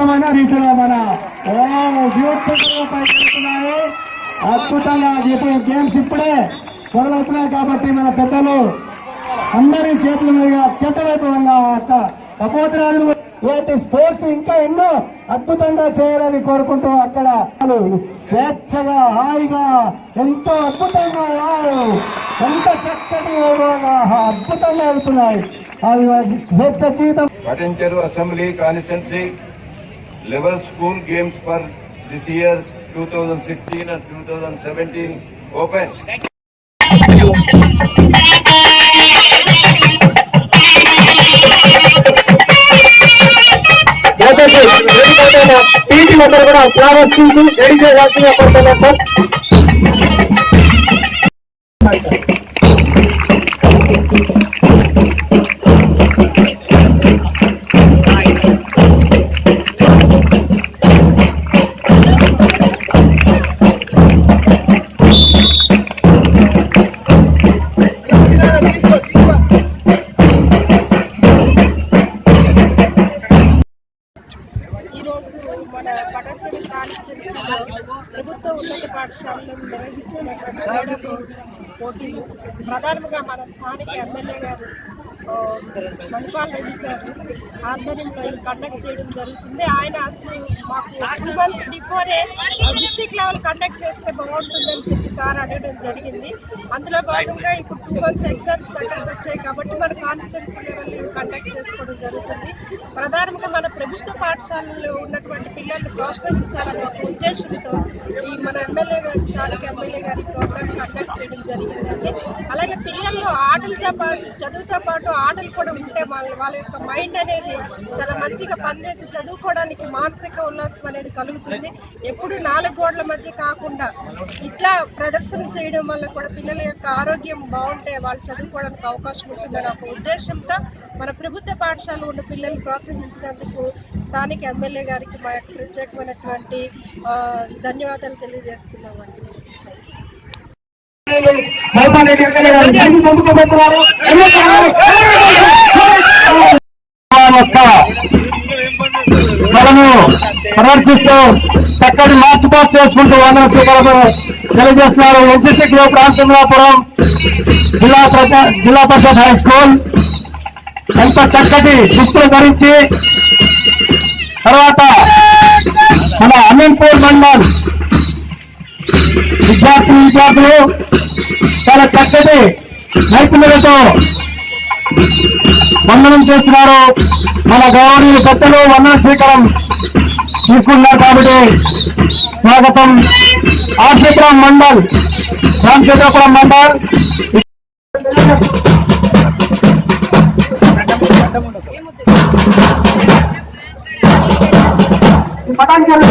అద్భుతమైన రీతిలో మన బ్యూటిఫుల్ పైకెళ్తున్నాయి. అద్భుతంగా గేమ్స్ ఇప్పుడే మొదలవుతున్నాయి కాబట్టి మన పెద్దలు అందరి చేతుల మీదుగా అత్యంత వైభవంగా కపోతరాజులు ఇలాంటి స్పోర్ట్స్ ఇంకా ఎన్నో అద్భుతంగా చేయాలని కోరుకుంటూ అక్కడ స్వేచ్ఛగా హాయిగా ఎంతో అద్భుతంగా ఎంత చక్కటి వైభవంగా అద్భుతంగా వెళ్తున్నాయి. అవి స్వేచ్ఛ జీవితం. Patancheru Assembly Constituency Level School Games for this year's 2016 and 2017 open. TT అందరూ కూడా ఫ్లవర్స్ రెడీ చేయాల్సిందిగా కోరుతున్నాం సార్. మన పటాన్చెరు కాన్స్టిట్యున్సీలో ప్రభుత్వ ఉన్నత పాఠశాలలో నిర్వహిస్తున్నటువంటి క్రీడా పోటీలు ప్రధానంగా మన స్థానిక ఎమ్మెల్యే గారు మణిపాల్ రెడ్డి సార్ ఆధ్వర్యంలో కండక్ట్ చేయడం జరుగుతుంది. ఆయన అసలు మాకు 2 months before district level conduct చేస్తే బాగుంటుందని చెప్పి సార్ అడగడం జరిగింది. అందులో భాగంగా ఇప్పుడు 2 months ఎగ్జామ్స్ దగ్గరకు వచ్చాయి కాబట్టి మన కాన్స్టిట్యున్సీ లెవెల్ కండక్ట్ చేసుకోవడం జరుగుతుంది. ప్రధానంగా మన ప్రభుత్వ పాఠశాలలో ఉన్నటువంటి పిల్లల్ని ప్రోత్సహించాలనే ఒక ఉద్దేశంతో ఈ మన ఎమ్మెల్యే గారి స్థానిక ఎమ్మెల్యే గారి ప్రోగ్రామ్ కండక్ట్ చేయడం జరిగిందండి. అలాగే పిల్లల్లో ఆటలతో పాటు చదువుతో పాటు ఆటలు కూడా ఉంటే వాళ్ళ యొక్క మైండ్ అనేది చాలా మంచిగా పనిచేసి చదువుకోవడానికి మానసిక ఉల్లాసం అనేది కలుగుతుంది. ఎప్పుడు 4 గోడల మధ్య కాకుండా ఇట్లా ప్రదర్శన చేయడం వల్ల కూడా పిల్లల యొక్క ఆరోగ్యం బాగుంటే వాళ్ళు చదువుకోవడానికి అవకాశం ఉంటుందని ఒక ఉద్దేశంతో మన ప్రభుత్వ పాఠశాలలో ఉన్న పిల్లల్ని ప్రోత్సహించినందుకు స్థానిక ఎమ్మెల్యే గారికి మా యొక్క ప్రత్యేకమైనటువంటి ధన్యవాదాలు తెలియజేస్తున్నామండి. మనము ప్రదర్శిస్తూ చక్కటి మార్చ్ పాస్ చేసుకుంటూ వందన స్వీకారం తెలియజేస్తున్నారు. ఎన్సీసీ క్లబ్ రామచంద్రాపురం జిల్లా పరిషత్ హై స్కూల్ ఎంత చక్కటి దుస్తులు ధరించి తర్వాత మన అమీన్పూర్ మండల్ విద్యార్థులు చాలా చక్కటి నైపుణ్యతతో వందనం చేస్తున్నారు. మన గౌరవనీయులు పెద్దలు వందన స్వీకారం తీసుకుంటున్నారు కాబట్టి స్వాగతం. రామచంద్రపురం మండల్ పటాన్చెరు